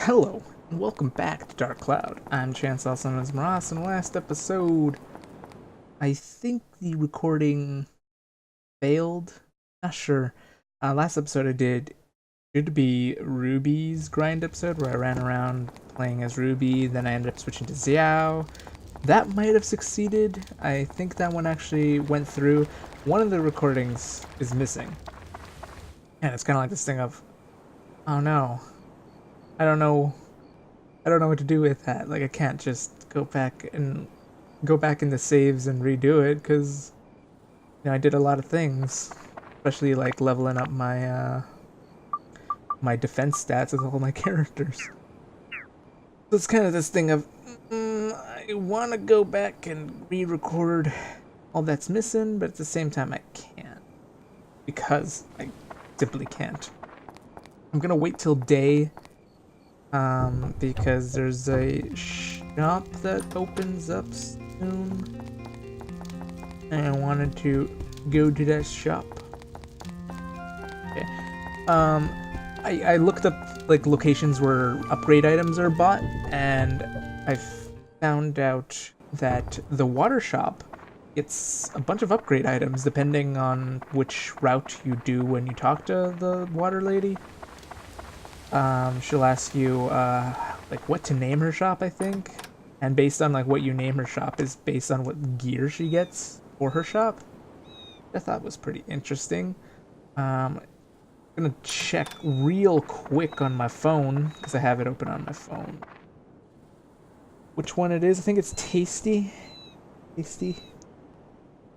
Hello, and welcome back to Dark Cloud. I'm Chance, also known as Maras, and last episode, I think the recording failed. Not sure. Last episode I did should be Ruby's grind episode, where I ran around playing as Ruby, then I ended up switching to Xiao. That might have succeeded. I think that one actually went through. One of the recordings is missing. And it's kind of like this thing of, oh no, I don't know I don't know what to do with that. Like I can't just go back in the saves and redo it because I did a lot of things, especially like leveling up my defense stats with all my characters. So it's kind of this thing of I want to go back and re-record all that's missing, but at the same time I can't because I simply can't. I'm gonna wait till day because there's a shop that opens up soon, and I wanted to go to that shop. Okay. Um, I looked up like locations where upgrade items are bought, and I found out that the water shop gets a bunch of upgrade items depending on which route you do when you talk to the water lady. She'll ask you like what to name her shop, I think, and based on like what you name her shop is based on what gear she gets for her shop. I thought was pretty interesting. I'm gonna check real quick on my phone because I have it open on my phone. Which one it is? I think it's Tasty,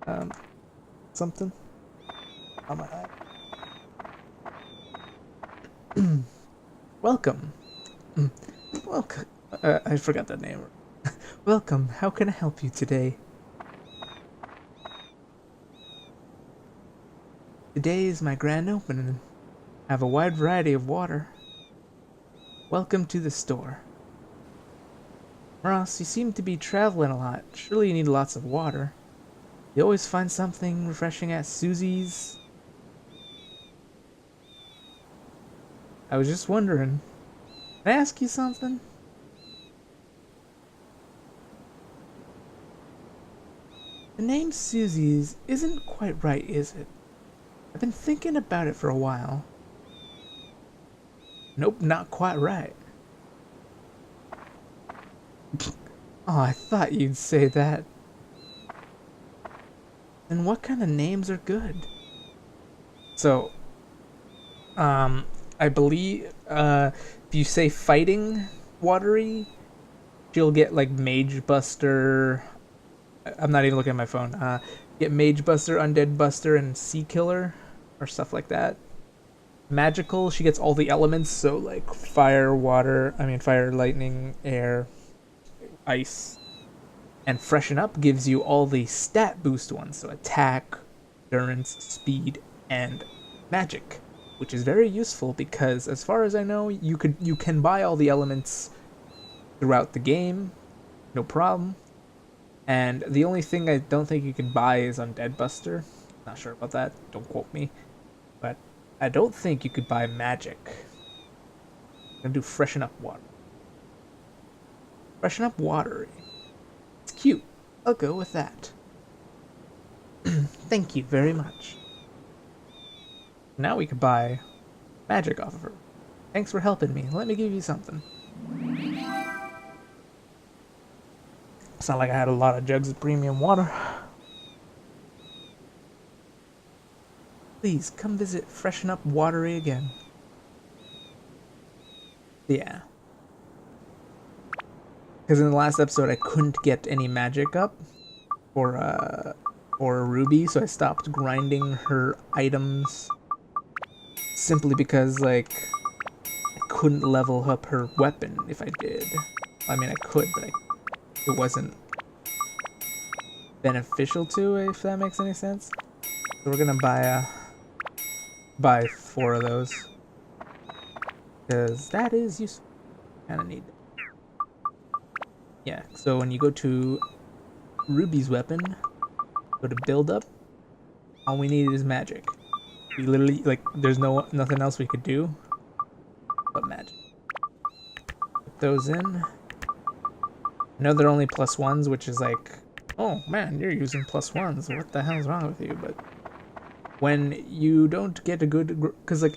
um, something on my eye. Welcome. Welcome. I forgot that name. Welcome. How can I help you today? Today is my grand opening. I have a wide variety of water. Welcome to the store. Ross, you seem to be traveling a lot. Surely you need lots of water. You always find something refreshing at Susie's. I was just wondering. Can I ask you something? The name Susie's isn't quite right, is it? I've been thinking about it for a while. Nope, not quite right. Oh, I thought you'd say that. And what kind of names are good? So, I believe, if you say fighting watery, she'll get like Mage Buster. I'm not even looking at my phone. Get Mage Buster, Undead Buster, and Sea Killer, or stuff like that. Magical, she gets all the elements, so like fire, water, fire, lightning, air, ice. And Freshen Up gives you all the stat boost ones, so attack, endurance, speed, and magic, which is very useful because, as far as I know, you can buy all the elements throughout the game, no problem. And the only thing I don't think you can buy is Undead Buster. Not sure about that. Don't quote me. But I don't think you could buy magic. I'm gonna do Freshen Up Water. Freshen Up Watery. It's cute. I'll go with that. Thank you very much. Now we could buy magic off of her. Thanks for helping me. Let me give you something. It's not like I had a lot of jugs of premium water. Please come visit Freshen Up Watery again. Yeah. Because in the last episode I couldn't get any magic up or Ruby, so I stopped grinding her items simply because like I couldn't level up her weapon if I did. I mean I could, but it wasn't beneficial to, if that makes any sense. So we're gonna buy 4 of those because that is useful. Kind of need. Yeah. So when you go to Ruby's weapon, go to build up. All we need is magic. We literally like there's nothing else we could do but magic. those in. I know they're only +1s, which is like, oh man, you're using +1s. What the hell's wrong with you? But when you don't get a good, because like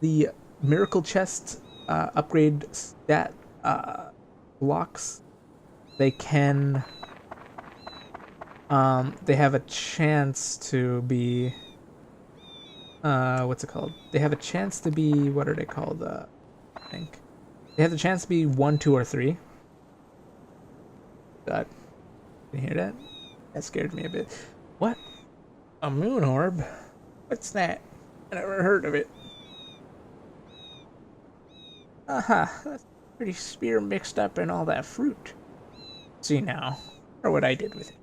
the miracle chest upgrade stat blocks, they can they have a chance to be what's it called? They have a chance to be, what are they called? I think they have the chance to be 1, 2, or 3. God, can you hear that? That scared me a bit. What? A moon orb? What's that? I never heard of it. Aha, that's pretty spear mixed up in all that fruit. See now, or what I did with it.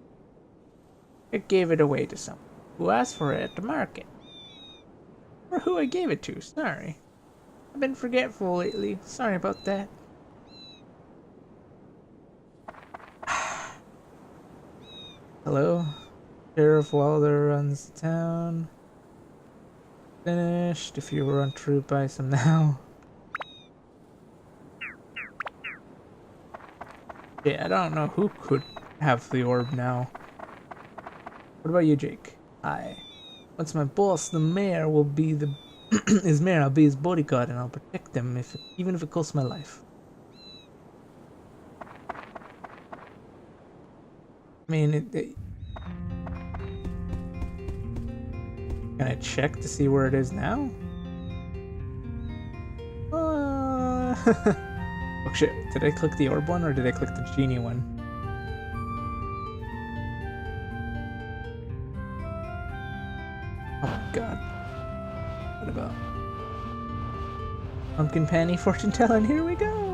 I gave it away to someone who asked for it at the market. Or who I gave it to, sorry. I've been forgetful lately, sorry about that. Hello? Sheriff Walder runs the town. Finished. If you were untrue, buy some now. Yeah, I don't know who could have the orb now. What about you, Jake? Hi. Once my boss, the mayor, will be the his mayor, I'll be his bodyguard and I'll protect him even if it costs my life. I mean, can I check to see where it is now? Oh shit, did I click the orb one or did I click the genie one? Oh my god. What about Pumpkin Penny fortune telling? Here we go!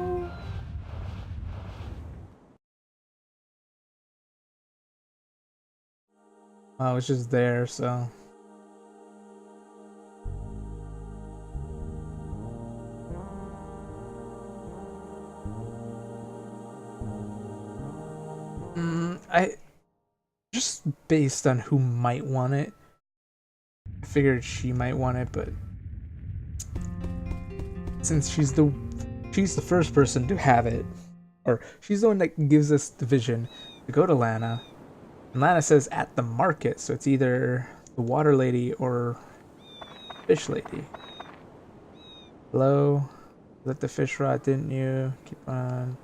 Oh, it's just there, so... I... Just based on who might want it, I figured she might want it, but... Since she's the first person to have it, or she's the one that gives us the vision to go to Lana, and Lana says at the market, so it's either the water lady or fish lady. Hello? Let the fish rot, didn't you? Keep on.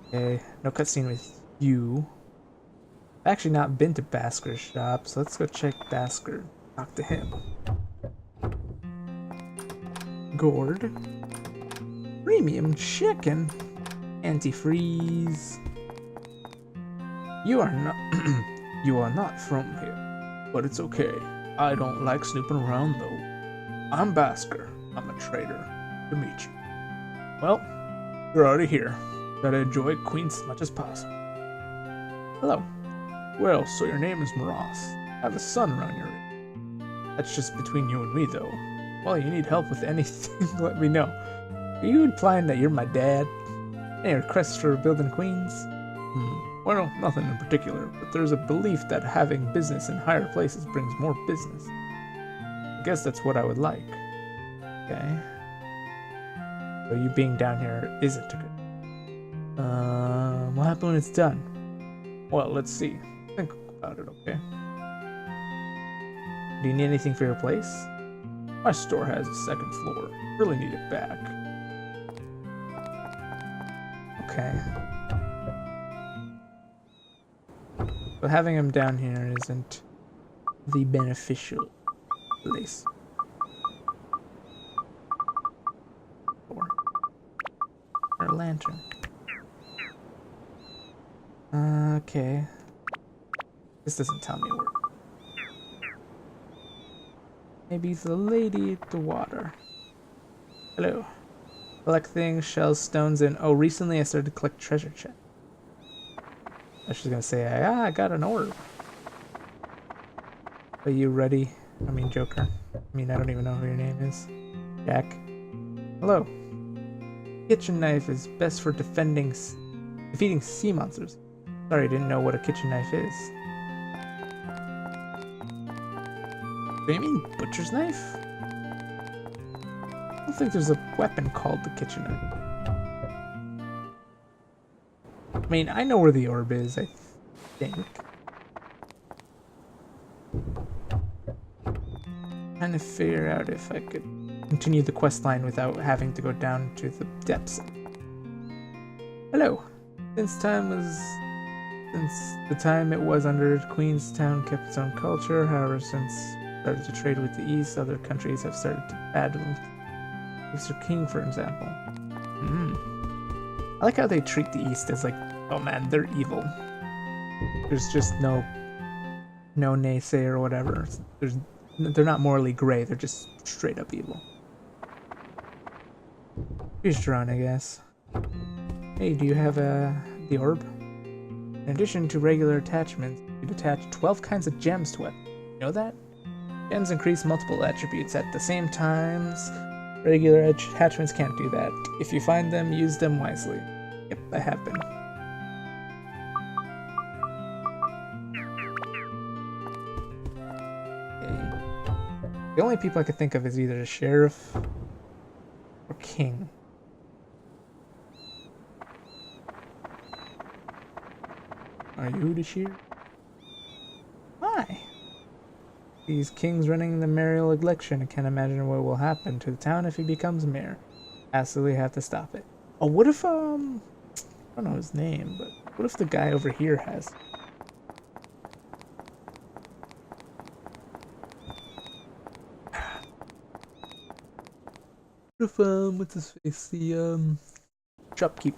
Okay, no cutscene with you. I've actually not been to Basker's shop, so let's go check Basker. Talk to him. Gourd. Premium chicken. Antifreeze. You are not you are not from here, but it's okay. I don't like snooping around though. I'm Basker. I'm a trader. To meet you. Well, you're already here. Gotta enjoy Queens as much as possible. Hello. Well, so your name is Morass. I have a son around your age. That's just between you and me though. Well, you need help with anything, let me know. Are you implying that you're my dad? Any requests for building Queens? Well, nothing in particular, but there's a belief that having business in higher places brings more business. I guess that's what I would like. Okay. So you being down here isn't good. What happens when it's done? Well, let's see. Think about it, okay? Do you need anything for your place? My store has a second floor. Really need it back. Okay. But having him down here isn't the beneficial place. Or a lantern. Okay. This doesn't tell me where. Maybe the lady at the water. Hello. Collecting shells, stones, and oh, recently I started to collect treasure chests. I was just gonna say, I got an orb. Are you ready? I mean, Joker. I mean, I don't even know who your name is. Jack. Hello. Kitchen knife is best for defeating sea monsters. Sorry, I didn't know what a kitchen knife is. Do you mean butcher's knife? I don't think there's a weapon called the kitchen knife. I mean, I know where the orb is, I think. Trying to figure out if I could continue the quest line without having to go down to the depths. Hello. Since the time it was under Queenstown kept its own culture, however, since it started to trade with the East, other countries have started to add Mr. King, for example. I like how they treat the East as like, oh man, they're evil. There's just no naysay or whatever. They're not morally gray, they're just straight up evil. Here's Drone, I guess. Hey, do you have the orb? In addition to regular attachments, you can attach 12 kinds of gems to it. You know that? Gems increase multiple attributes at the same times. Regular attachments can't do that. If you find them, use them wisely. Yep, I have been. Okay. The only people I could think of is either the sheriff or king. Are you the sheriff? Hi. These kings running the mayoral election. I can't imagine what will happen to the town if he becomes mayor. Absolutely have to stop it. Oh, what if, I don't know his name, but what if the guy over here has... What if, what's his face? The, shopkeep.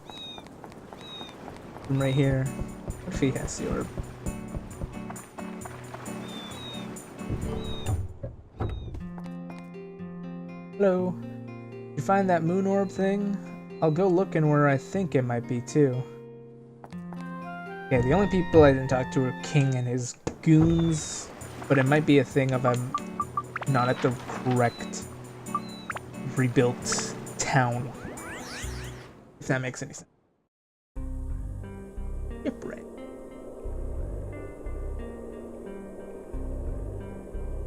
From right here. What if he has the orb? Hello. Did you find that moon orb thing? I'll go looking where I think it might be too. Yeah, the only people I didn't talk to are King and his goons, but it might be a thing of I'm not at the correct rebuilt town. If that makes any sense. Yep, right.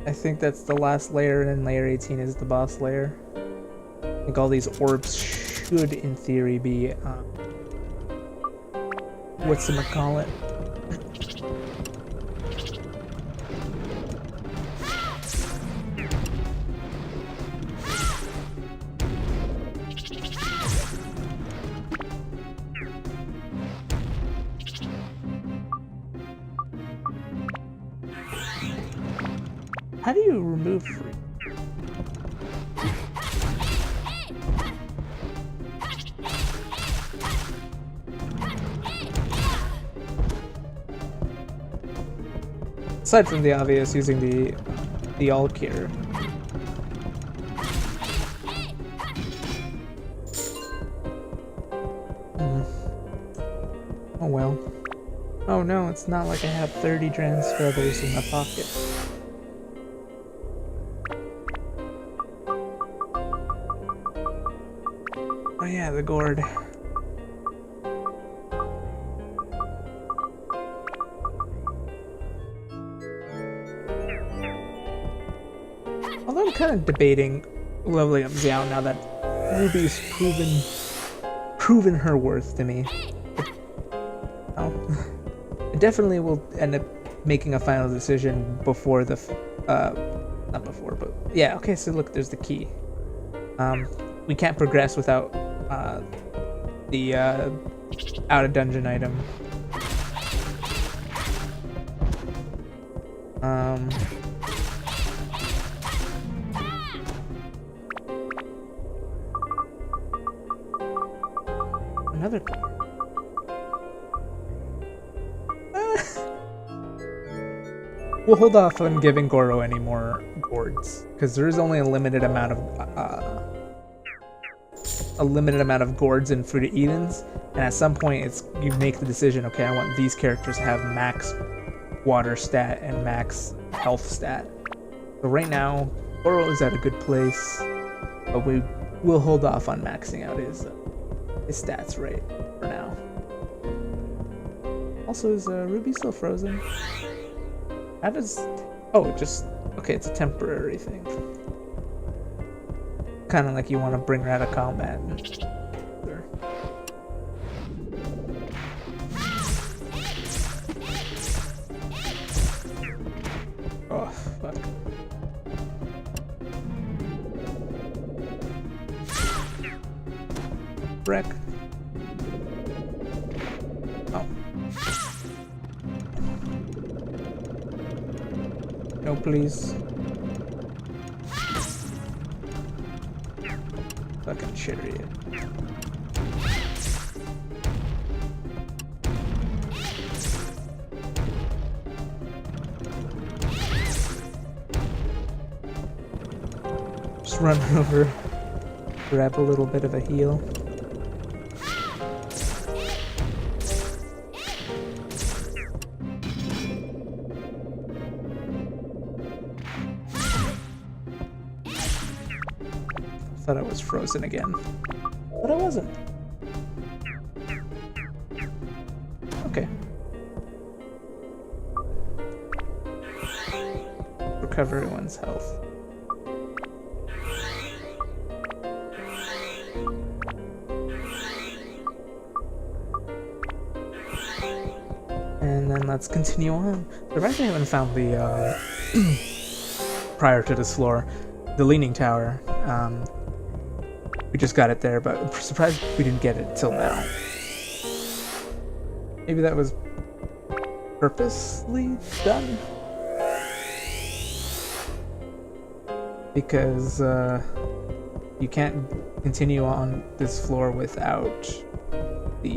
I think that's the last layer, and then layer 18 is the boss layer. I think all these orbs should, in theory, be, whatchamacallit? How do you remove free? Aside from the obvious, using the Alkir. Oh well. Oh no, it's not like I have 30 Drans feathers in my pocket. Oh yeah, the gourd. Although I'm kind of debating leveling up Xiao now that Ruby's proven her worth to me. Oh. I definitely will end up making a final decision before the not before, but yeah, okay, so look, there's the key. We can't progress without the out of dungeon item. Another car. We'll hold off on giving Goro any more gourds, because there is only a limited amount of gourds in Fruit of Edens, and at some point you make the decision, okay, I want these characters to have max water stat and max health stat. So right now, Goro is at a good place, but we will hold off on maxing out his stats right for now. Also, is Ruby still frozen? How does... Oh, it just... Okay, it's a temporary thing. Kind of like you want to bring her out of combat. Wreck. Oh. No, please. Fucking chariot. Just run over, grab a little bit of a heal. Thought I was frozen again, but I wasn't. Okay. Recover everyone's health. And then let's continue on. Surprised I haven't found the, prior to this floor, the Leaning Tower. We just got it there, but I'm surprised we didn't get it till now. Maybe that was purposely done? Because, you can't continue on this floor without the,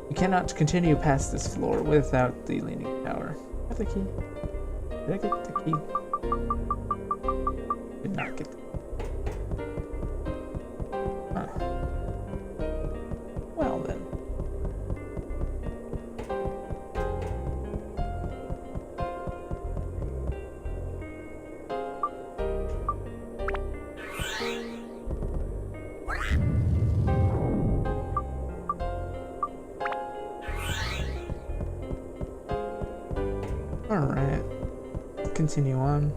you cannot continue past this floor without the Leaning Tower. I have the key. Did I get the key? Did not get the key. Huh. Well then. Alright. Continue on.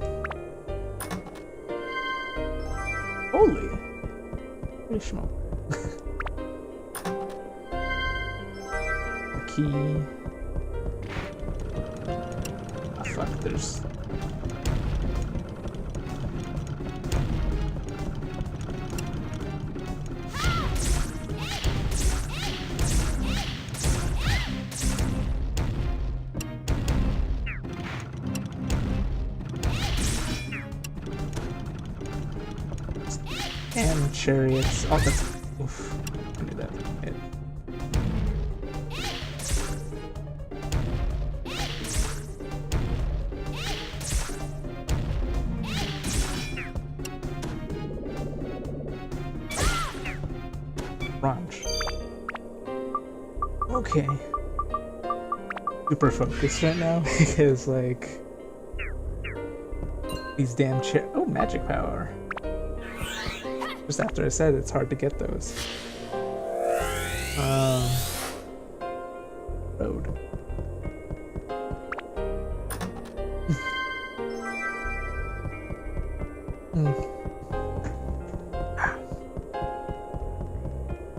Holy! Holy smoke. The key. Ah, fuck, there's... And chariots. Oh, that's... Oof. I knew that. Hit. Ranch. Okay. Super focused right now because, like... These damn Oh, magic power. Just after I said it's hard to get those. Road.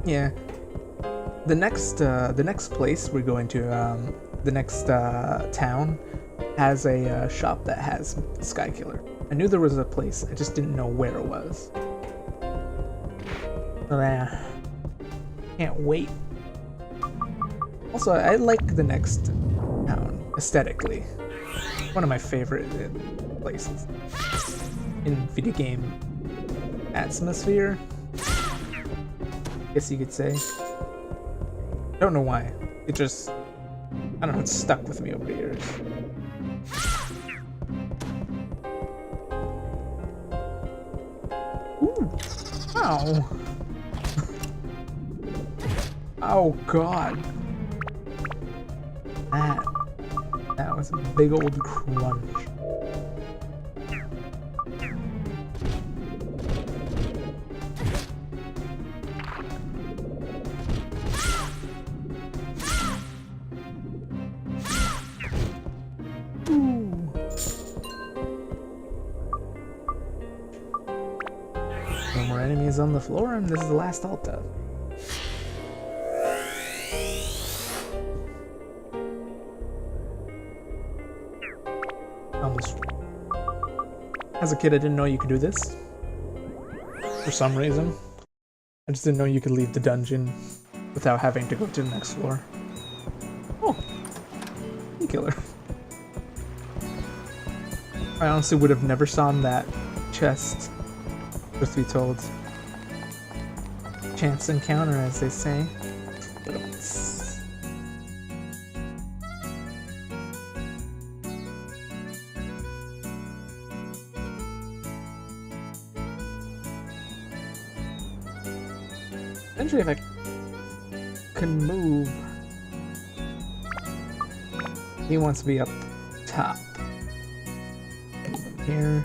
Yeah. The next place we're going to, the next town has a shop that has Sky Killer. I knew there was a place, I just didn't know where it was. Can't wait. Also, I like the next town aesthetically. One of my favorite places in video game atmosphere, guess you could say. Don't know why. It just, I don't know, it's stuck with me over the years. Ooh. Ow. Oh god. That was a big old crunch. Ooh. No more enemies on the floor, and this is the last Alta. As a kid, I didn't know you could do this. for some reason. I just didn't know you could leave the dungeon without having to go to the next floor. Oh, killer. I honestly would have never saw that chest, truth be told. Chance encounter, as they say. Eventually, if I can move, he wants to be up top. Move him here,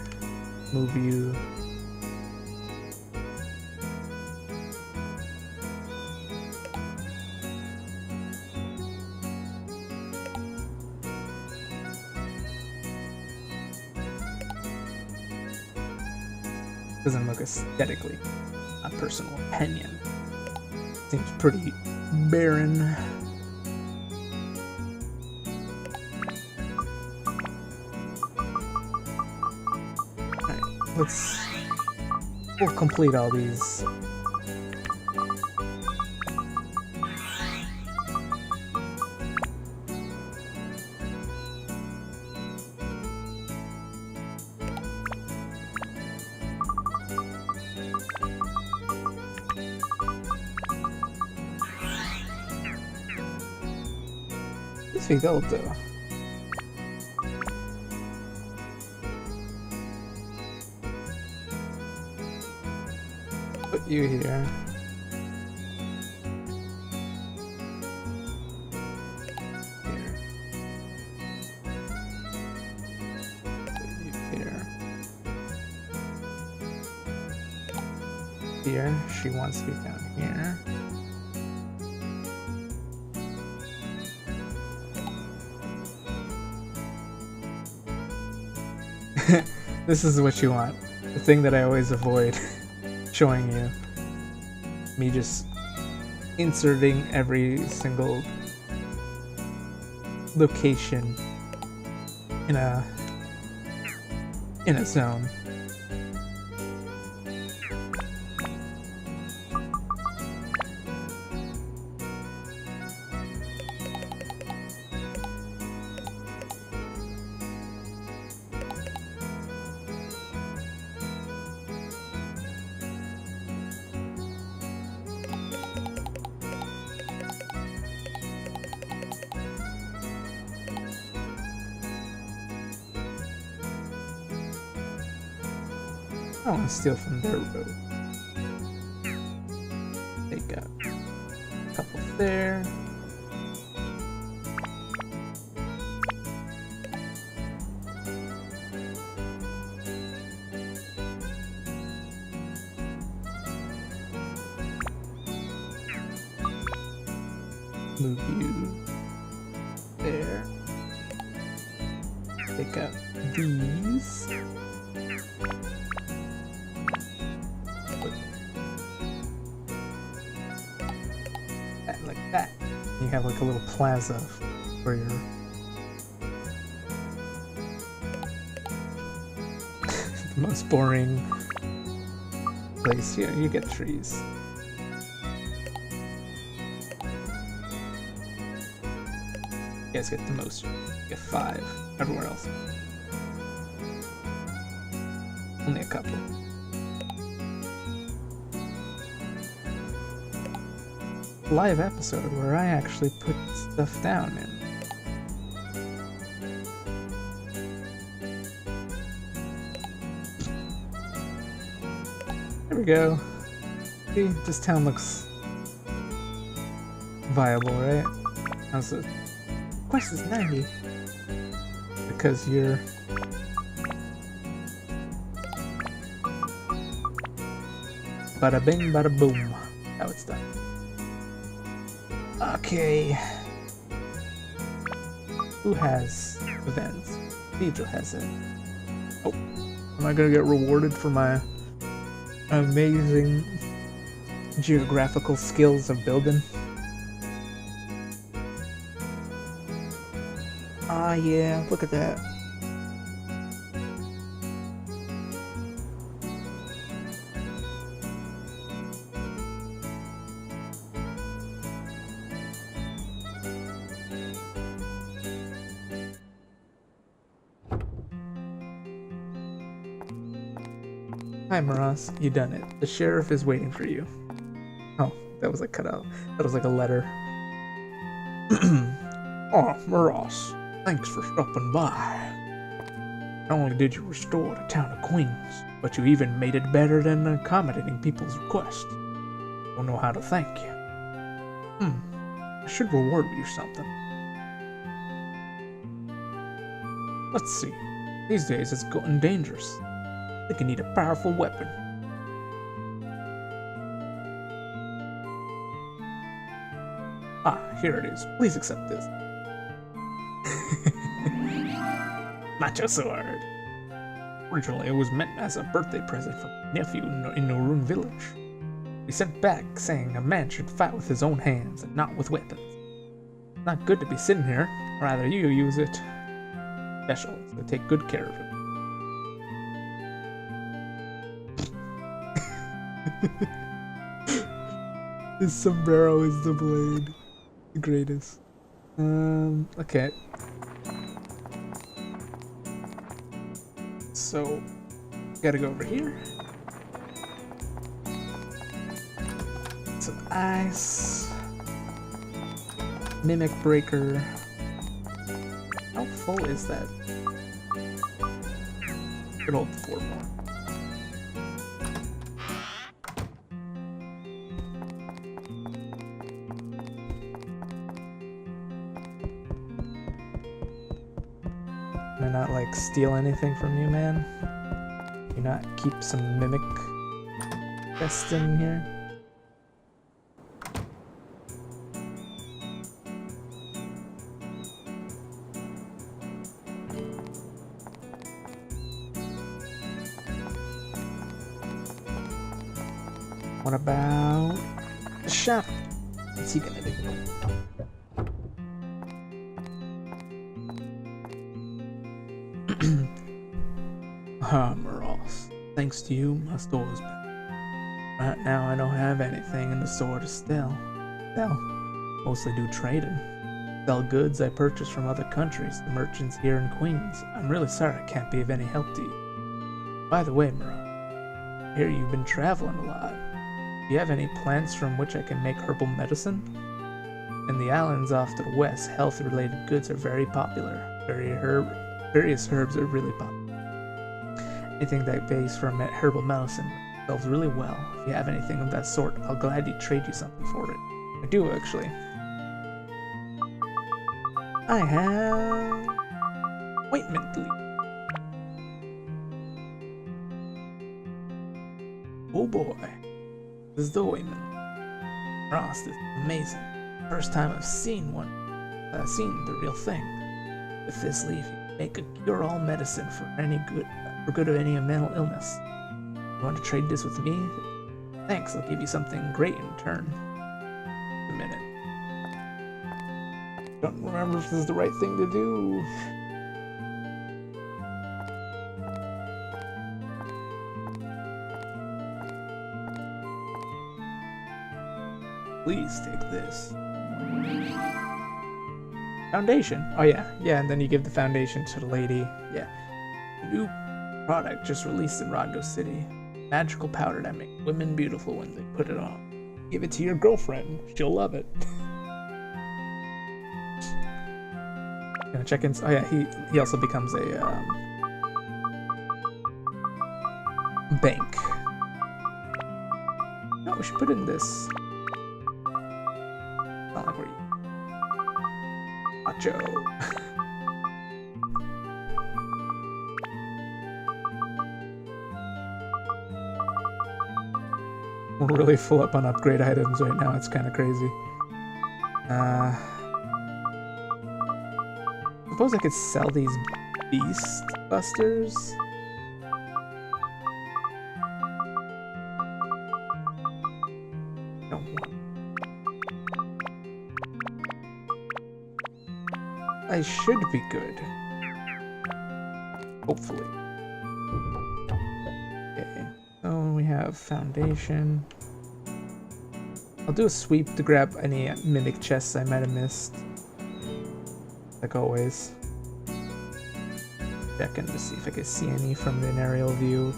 move you. Doesn't look aesthetically, a personal opinion. Seems pretty barren. Alright, we'll complete all these. Gold though. Put you here. Here. Put you here. Here. She wants to be down here. This is what you want. The thing that I always avoid showing you. Me just inserting every single location in a zone. I want to steal from their road. Take a couple there. Move you there. Pick up these. Like that. You have like a little plaza for your the most boring place. Yeah, you get trees. You guys get the most. You get 5. Everywhere else, only a couple. Live episode where I actually put stuff down in. There we go. See, this town looks viable, right? How's it? Quest is 90. Because you're bada bing, bada boom. Now it's done. Okay. Who has events? Cathedral has it. Oh, am I gonna get rewarded for my amazing geographical skills of building? Ah, yeah, look at that. Hi, Maras. You done it. The sheriff is waiting for you. Oh, that was like cut out. That was like a letter. Oh, Maras. Thanks for stopping by. Not only did you restore the town of Queens, but you even made it better than accommodating people's requests. Don't know how to thank you. I should reward you something. Let's see. These days it's gotten dangerous. I think you need a powerful weapon. Ah, here it is. Please accept this. Macho sword. Originally, it was meant as a birthday present from my nephew in Norun village. He sent back saying a man should fight with his own hands and not with weapons. Not good to be sitting here. Rather, you use it special, so take good care of it. His sombrero is the blade. The greatest. Okay. So, gotta go over here. Some ice. Mimic breaker. How full is that? Could hold 4 more. Can I not like steal anything from you, man? Can you not keep some mimic chests in here? What about the shop? What's he gonna do? Maras. Thanks to you, my store is back. Right now I don't have anything in the store to sell. Mostly do trading. Sell goods I purchase from other countries to merchants here in Queens. I'm really sorry I can't be of any help to you. By the way, Maras, I hear you've been traveling a lot. Do you have any plants from which I can make herbal medicine? In the islands off to the west, health-related goods are very popular. Various herbs are really popular. Anything that base from herbal medicine sells really well. If you have anything of that sort, I'll gladly trade you something for it. I do, actually. I have ointment leaf. Oh boy. This is the ointment. Frost is amazing. First time I've seen one. I've seen the real thing. With this leaf, you can make a cure-all medicine for good of any mental illness. You want to trade this with me? Thanks, I'll give you something great in return. A minute. Don't remember if this is the right thing to do. Please take this. Foundation. Oh yeah, and then you give the foundation to the lady. Yeah. New product just released in Rondo City. Magical powder that makes women beautiful when they put it on. Give it to your girlfriend. She'll love it. Gonna check in. Oh yeah, he also becomes a bank. No, we should put in this. Not like we're macho. We're really full up on upgrade items right now. It's kind of crazy. Suppose I could sell these beast busters. Don't want. I should be good. Hopefully. Okay. So we have foundation. I'll do a sweep to grab any mimic chests I might have missed. Like always. Checking to see if I can see any from an aerial view.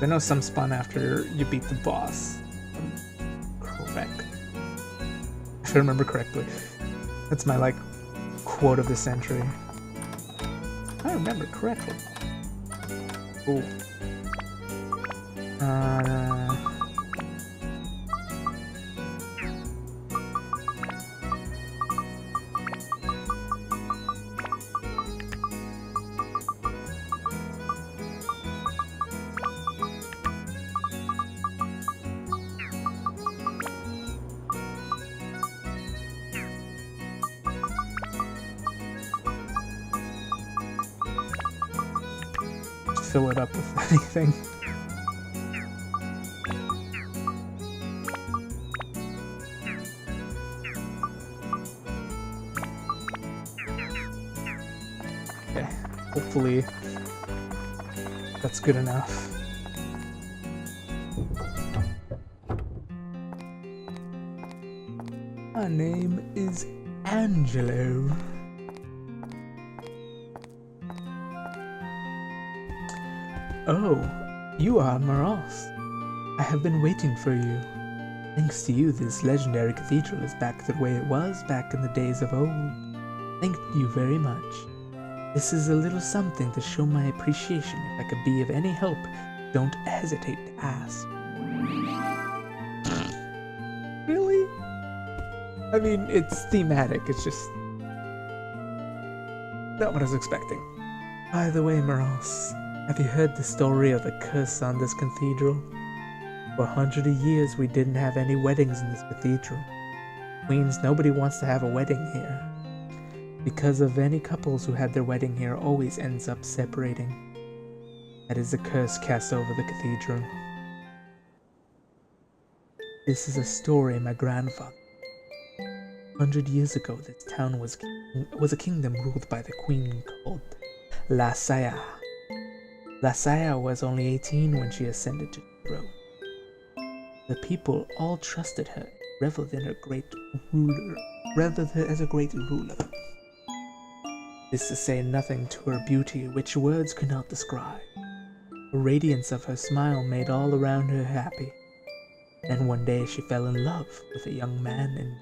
I know some spawn after you beat the boss. Correct. If I remember correctly. That's my, like, quote of the century. If I remember correctly. Ooh. Fill it up with anything. Okay, hopefully that's good enough. My name is Angelo. Oh, you are Maros. I have been waiting for you. Thanks to you, this legendary cathedral is back the way it was back in the days of old. Thank you very much. This is a little something to show my appreciation. If I could be of any help, don't hesitate to ask. Really? I mean, it's thematic, it's just not what I was expecting. By the way, Maros, have you heard the story of the curse on this cathedral? For 100 years we didn't have any weddings in this cathedral. Means nobody wants to have a wedding here. Because of any couples who had their wedding here always ends up separating. That is the curse cast over the cathedral. This is a story my grandfather. 100 years ago this town was a kingdom ruled by the queen called La Saya. La Saya was only 18 when she ascended to the throne. The people all trusted her and reveled in her as a great ruler. This to say nothing to her beauty, which words could not describe. The radiance of her smile made all around her happy. Then one day she fell in love with a young man, and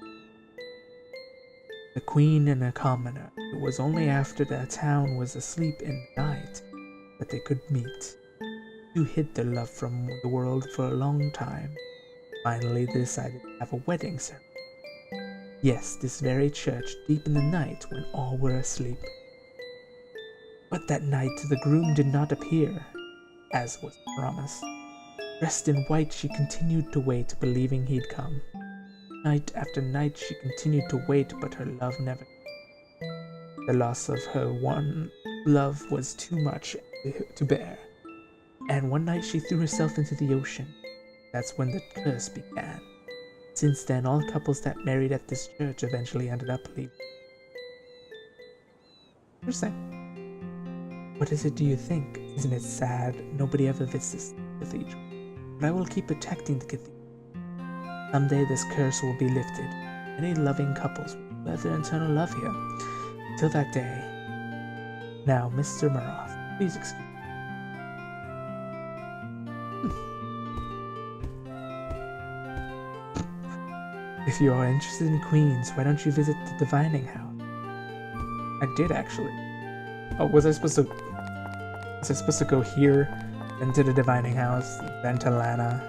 the queen and a commoner. It was only after the town was asleep in the night that they could meet. Two hid their love from the world for a long time. Finally, they decided to have a wedding ceremony. Yes, this very church, deep in the night when all were asleep. But that night the groom did not appear, as was promised. Dressed in white, she continued to wait, believing he'd come. Night after night she continued to wait, but her love never came. The loss of her one love was too much to bear, and one night she threw herself into the ocean. That's when the curse began. Since then, all couples that married at this church eventually ended up leaving. Interesting. What is it, do you think? Isn't it sad? Nobody ever visits this cathedral. But I will keep protecting the cathedral. Someday this curse will be lifted. Many loving couples will have their eternal love here. Until that day. Now, Mr. Maroth, please excuse me. If you are interested in queens, why don't you visit the divining house? I did actually. Oh, was I supposed to go here, then to the divining house, then to Lana?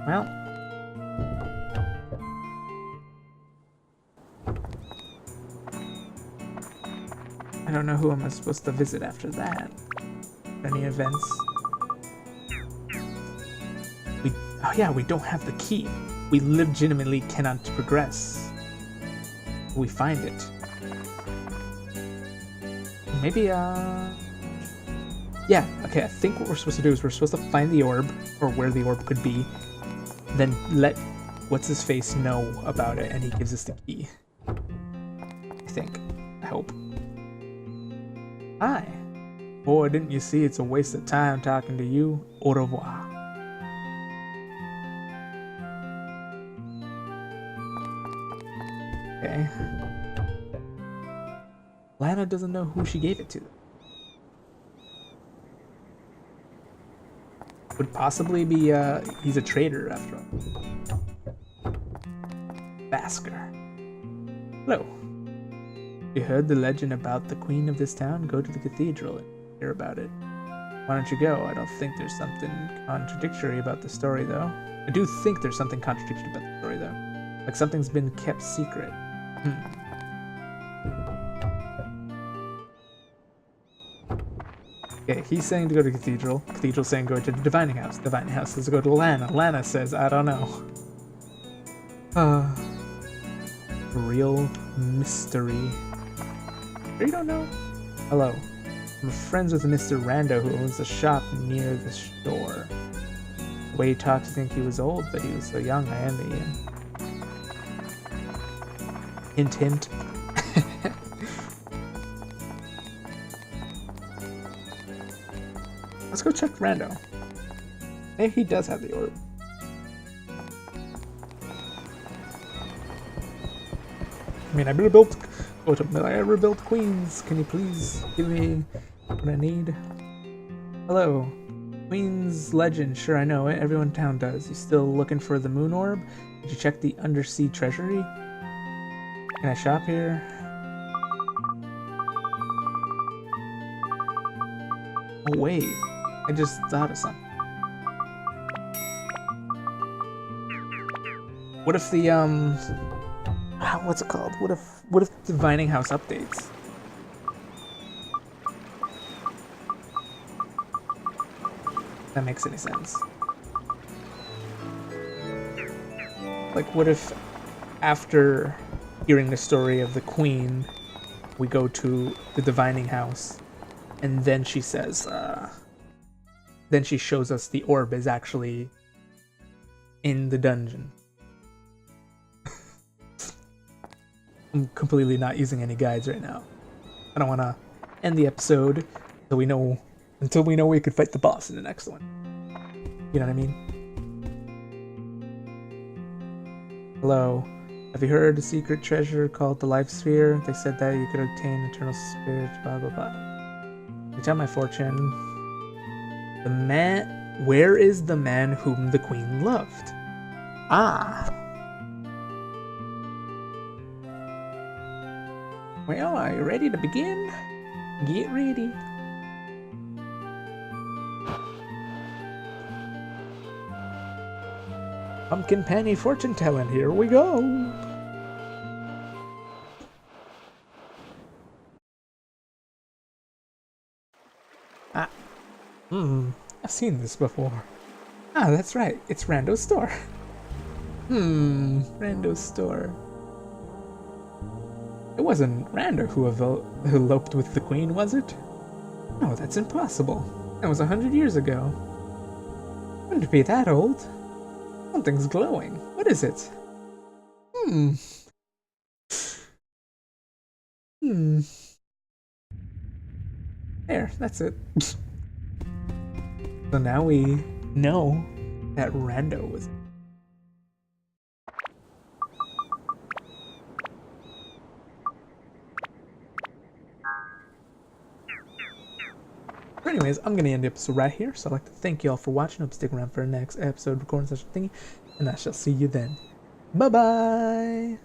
Well. I don't know who am I supposed to visit after that. Any events? Oh yeah, we don't have the key. We legitimately cannot progress. We find it. Maybe, yeah, okay, I think what we're supposed to do is we're supposed to find the orb, or where the orb could be, then let What's-His-Face know about it, and he gives us the key. I think. I hope. Hi. Boy, didn't you see it's a waste of time talking to you? Au revoir. Okay. Lana doesn't know who she gave it to. would possibly be, he's a traitor after all. Basker. Hello. You heard the legend about the queen of this town? Go to the cathedral and hear about it. Why don't you go? I don't think there's something contradictory about the story, though. I do think there's something contradictory about the story, though. Like something's been kept secret. Okay, he's saying to go to the cathedral. Cathedral saying go to the divining house. Divining house says to go to Lana. Lana says, I don't know. Real mystery. Sure you don't know? Hello. I'm friends with Mr. Rando who owns a shop near the store. The way he talked to think he was old, but he was so young, I envy him. Hint hint. Let's go check Rando. Hey, he does have the orb. I mean, I rebuilt Queens. Can you please give me what I need? Hello. Queen's Legend. Sure, I know it. Everyone in town does. You still looking for the moon orb? Did you check the undersea treasury? Can I shop here? Oh, wait. I just thought of something. What if the, what's it called? What if the Divining House updates? If that makes any sense. Like, what if after hearing the story of the queen, we go to the Divining House, and then she says, then she shows us the orb is actually in the dungeon. I'm completely not using any guides right now. I don't want to end the episode until we know we could fight the boss in the next one. You know what I mean? Hello. Have you heard a secret treasure called the Life Sphere? They said that you could obtain eternal spirits, blah blah blah. You tell my fortune. The man... Where is the man whom the queen loved? Ah. Well, are you ready to begin? Get ready. Pumpkin Penny fortune telling, here we go. I've seen this before. Ah, that's right, it's Rando's store. Rando's store. It wasn't Rando who eloped with the queen, was it? No, that's impossible. That was 100 years ago. Wouldn't it be that old? Something's glowing. What is it? There, that's it. So now we know that Rando was... Anyways, I'm going to end the episode right here, so I'd like to thank you all for watching. Hope you stick around for the next episode recording session thingy, and I shall see you then. Bye-bye!